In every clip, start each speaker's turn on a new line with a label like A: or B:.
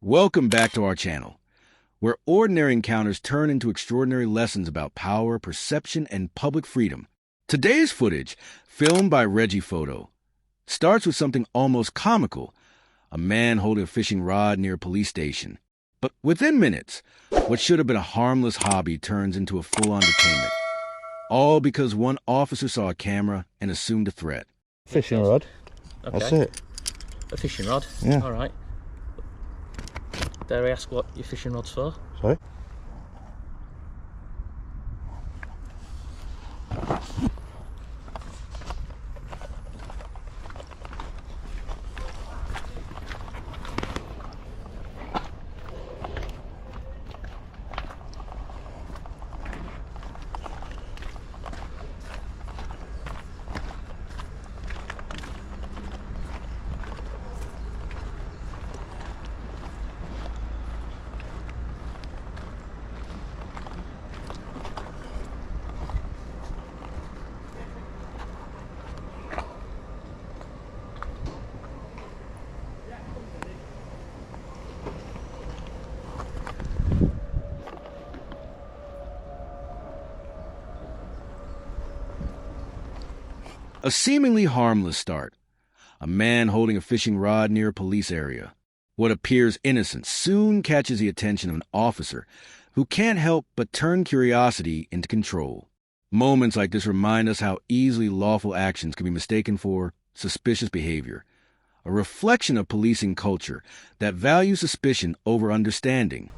A: Welcome back to our channel, where ordinary encounters turn into extraordinary lessons about power, perception, and public freedom. Today's footage, filmed by Reggie Photo, starts with something almost comical, a man holding a fishing rod near a police station. But within minutes, what should have been a harmless hobby turns into a full-on detainment. All because one officer saw a camera and assumed a threat.
B: Fishing rod.
C: Okay.
B: That's it.
C: A fishing rod?
B: Yeah.
C: All right. Dare I ask what your fishing rod's for?
B: Sorry?
A: A seemingly harmless start. A man holding a fishing rod near a police area. What appears innocent soon catches the attention of an officer who can't help but turn curiosity into control. Moments like this remind us how easily lawful actions can be mistaken for suspicious behavior, a reflection of policing culture that values suspicion over understanding.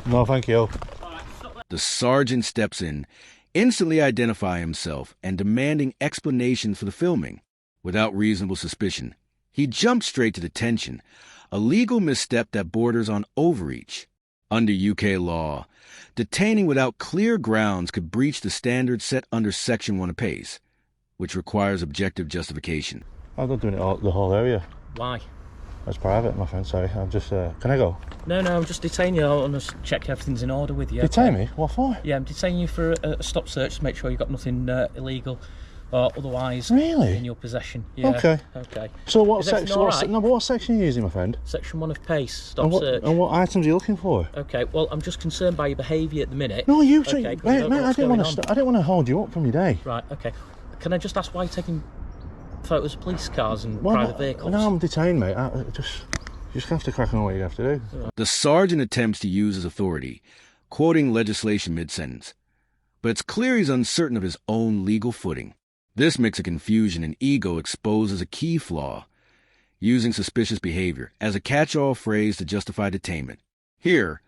B: No, thank you.
A: The sergeant steps in, instantly identifying himself and demanding explanations for the filming. Without reasonable suspicion, he jumped straight to detention, a legal misstep that borders on overreach. Under UK law, detaining without clear grounds could breach the standards set under Section 1 apace, which requires objective justification.
B: I'm not doing it the whole area.
C: Why?
B: That's private, my friend. Sorry, I'm just. Can I go?
C: No, I'm just detaining you. I want to check everything's in order with you.
B: Detain me? What for?
C: Yeah, I'm detaining you for a stop search to make sure you've got nothing illegal or otherwise
B: Really?
C: in your possession. Yeah.
B: Okay.
C: Okay.
B: So what
C: Is everything
B: section?
C: all right?
B: No, but what section are you using, my friend?
C: Section 1 of PACE, stop search.
B: And what items are you looking for?
C: Okay, well, I'm just concerned by your behaviour at the minute.
B: No, you.
C: Okay,
B: Mate,
C: 'cause I don't know
B: I
C: what's
B: didn't want
C: going
B: to. I didn't want to hold you up from your day.
C: Right, okay. Can I just ask why you're taking photos of police cars and
B: Well,
C: private vehicles?
B: No, I'm detained, mate. You just have to crack on what you have to do.
A: The sergeant attempts to use his authority, quoting legislation mid-sentence. But it's clear he's uncertain of his own legal footing. This mix of confusion and ego exposes a key flaw, using suspicious behavior as a catch-all phrase to justify detainment. Here,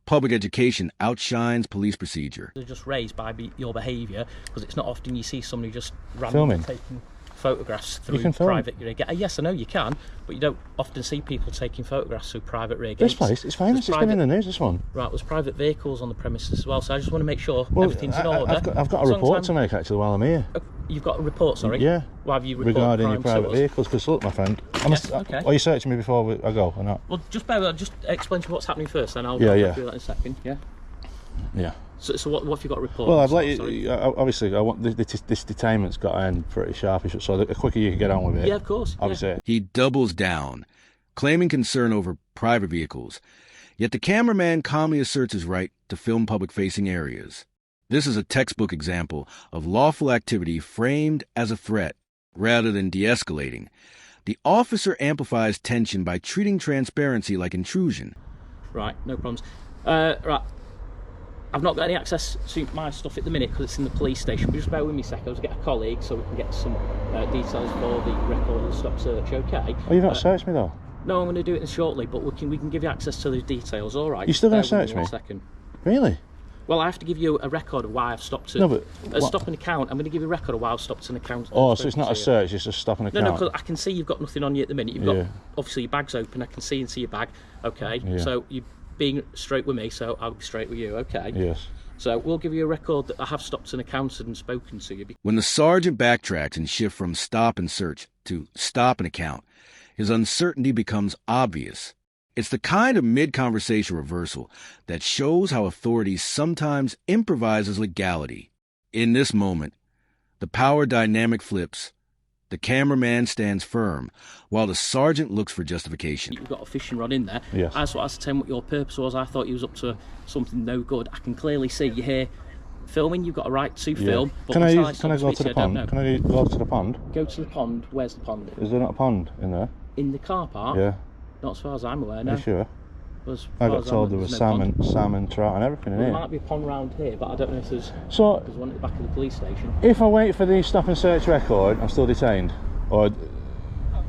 A: public education outshines police procedure.
C: They're just raised by your behaviour, because it's not often you see somebody just randomly
B: Filming.
C: taking photographs through
B: can film.
C: private rig. Yes, I know you can, but you don't often see people taking photographs through private rig.
B: This place, it's famous. It's been in the news. This one.
C: Right, there's private vehicles on the premises as well, so I just want to make sure
B: Well,
C: everything's in order.
B: I've got a report to make actually while I'm here.
C: You've got a report, sorry?
B: Yeah.
C: Why have you reported
B: Regarding your
C: crime to
B: private
C: us?
B: vehicles, because look, my friend.
C: Okay.
B: Are you searching me before I go or not?
C: Well, just bear with me, just explain to me what's happening first, then I'll
B: Yeah,
C: I'll
B: yeah.
C: do that in a second. Yeah.
B: Yeah.
C: So what have you got to report?
B: Well, I'd let
C: Sorry.
B: you. Obviously, I want this detainment's got to end pretty sharpish. So the quicker you can get on with it.
C: Yeah, of course.
B: Obviously.
A: He doubles down, claiming concern over private vehicles. Yet the cameraman calmly asserts his right to film public-facing areas. This is a textbook example of lawful activity framed as a threat rather than de-escalating. The officer amplifies tension by treating transparency like intrusion.
C: Right, no problems. Right. I've not got any access to my stuff at the minute because it's in the police station. But just bear with me a second. I'll get a colleague so we can get some details for the record of the stop search. Okay.
B: Oh, you've not searched me though.
C: No, I'm going to do it shortly, but we can give you access to those details. All right.
B: You're still going to search me?
C: 1 second.
B: Really?
C: Well, I have to give you a record of why I've stopped it.
B: No, but
C: stop an account. I'm going to give you a record of why I've stopped an account.
B: Oh, so it's not a search, it's just stop an account.
C: No, because I can see you've got nothing on you at the minute. You've got, obviously, your bag's open. I can see into your bag. Okay, so you're being straight with me, so I'll be straight with you. Okay.
B: Yes.
C: So we'll give you a record that I have stopped an account and spoken to you.
A: When the sergeant backtracks and shifts from stop and search to stop an account, his uncertainty becomes obvious. It's the kind of mid-conversation reversal that shows how authorities sometimes improvises legality. In this moment, the power dynamic flips. The cameraman stands firm, while the sergeant looks for justification.
C: You've got a fishing rod in there.
B: Yes.
C: I sort of ascertained what your purpose was. I thought you was up to something no good. I can clearly see you're here filming. You've got a right to film. But
B: can I go to the pond? Can I go to the pond?
C: Go to the pond. Where's the pond?
B: Is there not a pond in there?
C: In the car park?
B: Yeah.
C: Not as far as I'm aware, no.
B: Are you sure?
C: I
B: got told there was salmon, trout and everything in here.
C: There might be a pond round here, but I don't know if there's one at the back of the police station.
B: If I wait for the stop and search record, I'm still detained? Or...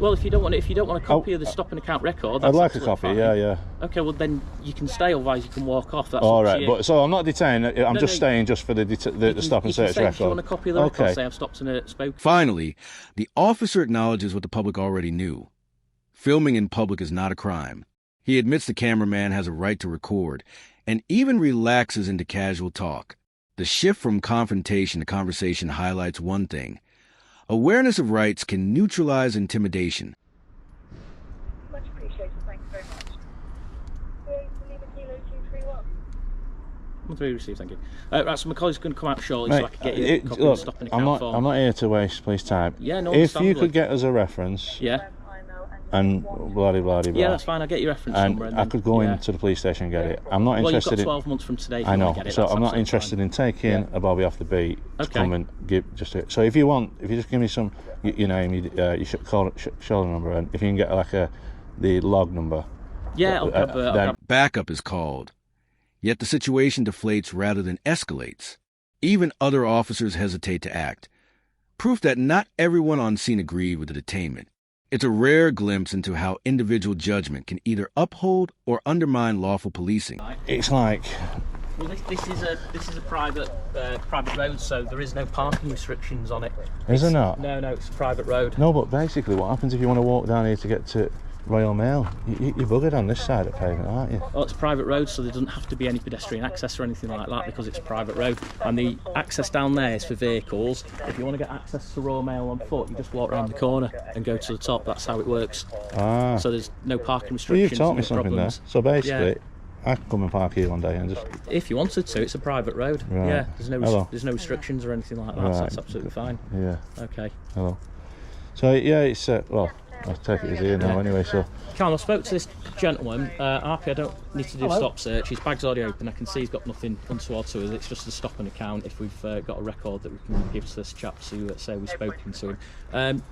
C: Well, if you don't want a copy of the stop and account record, that's
B: I'd like a copy,
C: fine.
B: yeah.
C: Okay, well then you can stay, otherwise you can walk off. That's
B: all right, but so I'm not detained. I'm just staying just for the stop and search record.
C: If you want a copy of the record, say I've stopped and spoken.
A: Finally, the officer acknowledges what the public already knew. Filming in public is not a crime. He admits the cameraman has a right to record, and even relaxes into casual talk. The shift from confrontation to conversation highlights one thing. Awareness of rights can neutralize intimidation.
D: Much appreciated, thank you very much. Lima Kilo 231.
C: 3 received, thank you. Right, so my colleague's going to come out shortly,
B: Mate,
C: so I can get you a copy of the stop and account form.
B: I'm not here to waste police time.
C: Yeah, no,
B: if you could get us a reference.
C: Yeah.
B: And blah.
C: Yeah, that's fine. I'll get your reference number.
B: And I could go into the police station and get it. I'm not interested.
C: Well, you've got 12 months from today.
B: I know.
C: To get it.
B: So I'm not interested in taking a bobby off the beat to come and give just it. So if you just give me some, your name, you should call shoulder number, and if you can get like the log number.
A: Yeah, I'll backup is called. Yet the situation deflates rather than escalates. Even other officers hesitate to act. Proof that not everyone on scene agreed with the detainment. It's a rare glimpse into how individual judgment can either uphold or undermine lawful policing.
B: It's like...
C: Well, this is a private road, so there is no parking restrictions on it.
B: Is there not?
C: No, it's a private road.
B: No, but basically what happens if you want to walk down here to get to Royal Mail? You're buggered on this side of pavement, aren't you?
C: Well, it's a private road, so there doesn't have to be any pedestrian access or anything like that because it's a private road. And the access down there is for vehicles. If you want to get access to Royal Mail on foot, you just walk around the corner and go to the top. That's how it works.
B: Ah.
C: So there's no parking
B: Well,
C: restrictions.
B: you've taught me something
C: problems.
B: there. So basically, I can come and park here one day and just...
C: If you wanted to, it's a private road.
B: Right.
C: Yeah, there's no restrictions or anything like that, so that's absolutely fine.
B: Yeah.
C: Okay.
B: Hello. So, yeah, it's... well, I'll take it as here now anyway, so...
C: Carl, I spoke to this gentleman. RP, I don't need to do a stop search. His bag's already open. I can see he's got nothing untoward to us. It's just a stop and account if we've got a record that we can give to this chap to say we've spoken to him.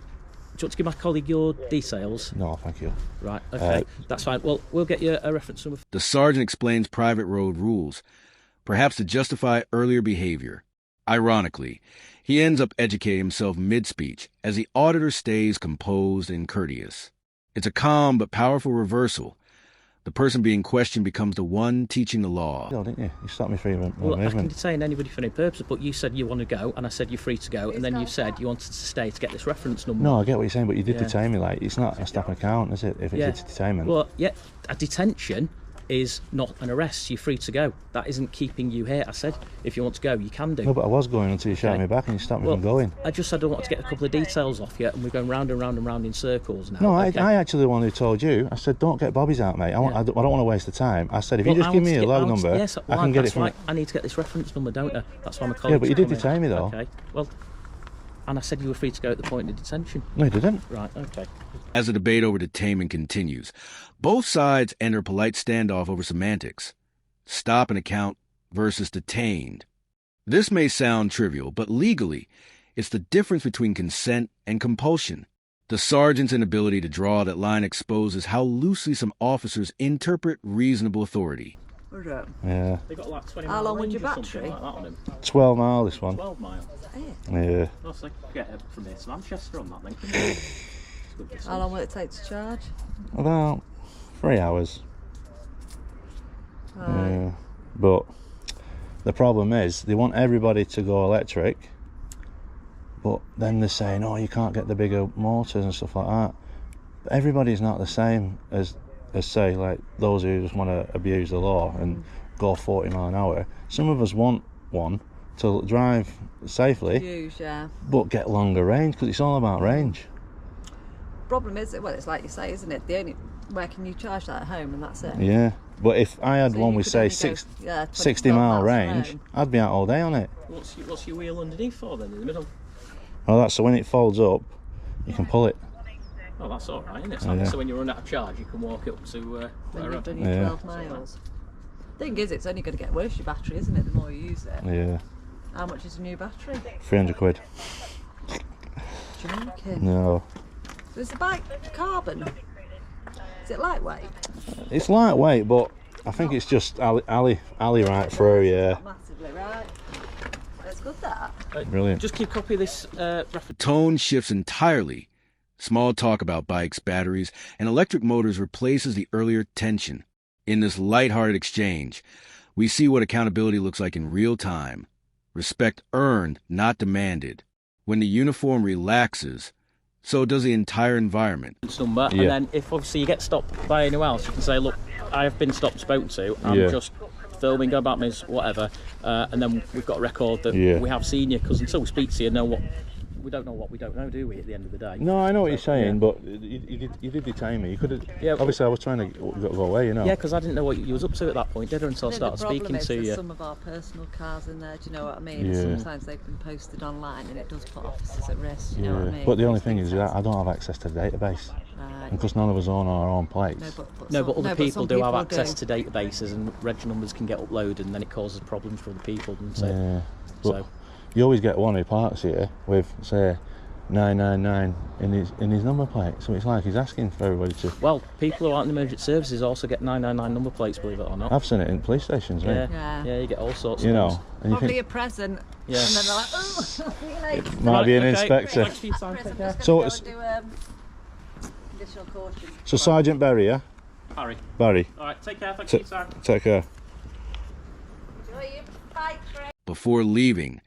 C: Do you want to give my colleague your details?
B: No, thank you.
C: Right, okay, that's fine. Well, we'll get you a reference number.
A: The sergeant explains private road rules, perhaps to justify earlier behavior. Ironically, he ends up educating himself mid-speech as the auditor stays composed and courteous. It's a calm but powerful reversal. The person being questioned becomes the one teaching the law.
B: No, didn't you? You stopped me free of
C: Well, I can detain anybody for any purpose, but you said you want to go, and I said you're free to go, and then you said you wanted to stay to get this reference number.
B: No, I get what you're saying, but you did detain me. Like, it's not a stop and account, is it? If it's a detainment.
C: Well, yeah, a detention is not an arrest. You're free to go. That isn't keeping you here. I said, if you want to go, you can do.
B: No, but I was going until you shouted me back and you stopped me from going.
C: I just said I want to get a couple of details off you, and we're going round and round and round in circles now.
B: No, I actually the one who told you. I said, don't get bobbies out, mate. I don't want to waste the time. I said, if you just give me a log number, I can get it from...
C: I need to get this reference number, don't I? That's why my colleague...
B: Yeah, but you did detain me, though.
C: Okay, well... And I said you were free to go at the point of detention.
B: No, you didn't.
C: Right, okay.
A: As the debate over detainment continues, both sides enter a polite standoff over semantics. Stop an account versus detained. This may sound trivial, but legally, it's the difference between consent and compulsion. The sergeant's inability to draw that line exposes how loosely some officers interpret reasonable authority.
E: Was it?
B: Yeah.
C: They got like 20
E: How
C: mile
E: long was
C: range
E: your
C: or something
E: battery?
C: like that on him.
B: 12 mile this one.
C: 12 mile.
B: Yeah.
C: Oh, so they could get it from here to Manchester on that then, couldn't they? It's good distance.
E: How long will it take to charge?
B: About 3 hours.
E: Right.
B: Yeah. But the problem is they want everybody to go electric, but then they're saying, oh, you can't get the bigger motors and stuff like that. But everybody's not the same as say, like those who just want to abuse the law and go 40 mile an hour. Some of us want one to drive safely,
E: Use, yeah.
B: but get longer range, because it's all about range.
E: Problem is, well, it's like you say, isn't it? Where can you charge that at home, and that's it.
B: Yeah. But if I had
E: So
B: one
E: you
B: with,
E: could
B: say,
E: only go,
B: 60
E: 12
B: mile
E: miles
B: range,
E: home.
B: I'd be out all day on it.
C: What's your wheel underneath for then, in the middle?
B: Oh, that's so when it folds up, you can pull it.
C: Oh, that's alright, isn't it?
B: Oh, yeah.
C: So when you run out of charge, you can walk it up to
E: When
C: wherever.
E: you've done your 12 miles. Thing is, it's only going to get worse, your battery, isn't it, the more you use it?
B: Yeah.
E: How much is a new battery?
B: 300 quid.
E: Joking.
B: No.
E: So is the bike carbon? Is it lightweight?
B: It's lightweight, but I think it's just alley right through, yeah.
E: Massively, right? It's good, that.
B: Brilliant.
C: Just keep copy of this reference.
A: The tone shifts entirely. Small talk about bikes, batteries, and electric motors replaces the earlier tension. In this lighthearted exchange, we see what accountability looks like in real time. Respect earned, not demanded. When the uniform relaxes, so does the entire environment.
C: Number,
B: Yeah.
C: and then if obviously you get stopped by anyone else, you can say, look, I have been stopped, spoken to, I'm
B: Yeah.
C: just filming, go about me, whatever, and then we've got a record that
B: Yeah.
C: we have seen you, because until we speak to you, we don't know what we don't know, do we, at the end of the day?
B: No, I know what you're saying,
C: yeah.
B: but you did detain me. You could have.
C: Yeah.
B: Obviously, I was trying to go away, you know.
C: Yeah, because I didn't know what you was up to at that point, did I, until I started speaking to you.
E: Some of our personal cars in there, do you know what I mean?
B: Yeah.
E: Sometimes they've been posted online and it does put officers at risk, do you know what I mean?
B: But the only thing is that I don't have access to the database.
E: Right.
B: And because none of us own our own plates.
C: No, but other people
E: some
C: do have
E: people
C: access to databases, and reg numbers can get uploaded, and then it causes problems for other people, doesn't it?
B: Yeah. But
C: So
B: you always get one who parks here with, say, 999 in his number plate, so it's like he's asking for everybody to.
C: well, people who aren't in emergency services also get 999 number plates, believe it or not.
B: I've seen it in police stations,
C: Yeah,
B: mate.
C: yeah, you get all sorts
B: You
C: of
B: know,
C: things.
B: and you
E: Probably
B: think
E: a present.
C: Yeah.
E: And then they're like, oh, see you later.
B: might be an
C: Okay,
B: inspector.
C: thanks for your time, take care.
B: So
E: Go
B: it's-
E: and do additional caution.
B: So Sergeant Berry, yeah,
C: Harry.
B: Barry,
C: Alright, take care, thanks for your time.
B: take care.
E: Enjoy your bike trip.
A: Before leaving,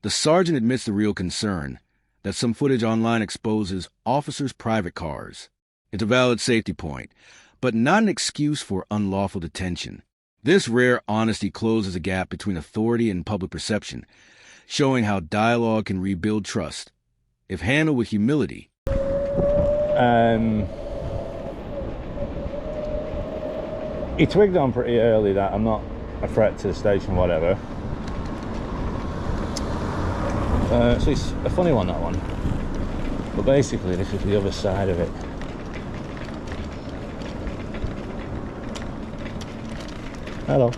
A: the sergeant admits the real concern, that some footage online exposes officers' private cars. It's a valid safety point, but not an excuse for unlawful detention. This rare honesty closes a gap between authority and public perception, showing how dialogue can rebuild trust, if handled with humility.
B: He twigged on pretty early that I'm not a threat to the station, whatever. So it's a funny one, that one. But basically, this is the other side of it. Hello.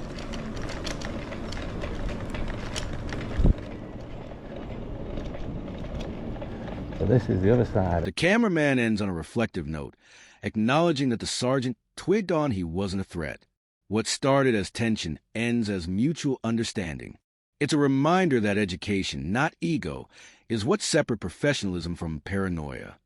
B: So this is the other side.
A: The cameraman ends on a reflective note, acknowledging that the sergeant twigged on he wasn't a threat. What started as tension ends as mutual understanding. It's a reminder that education, not ego, is what separates professionalism from paranoia.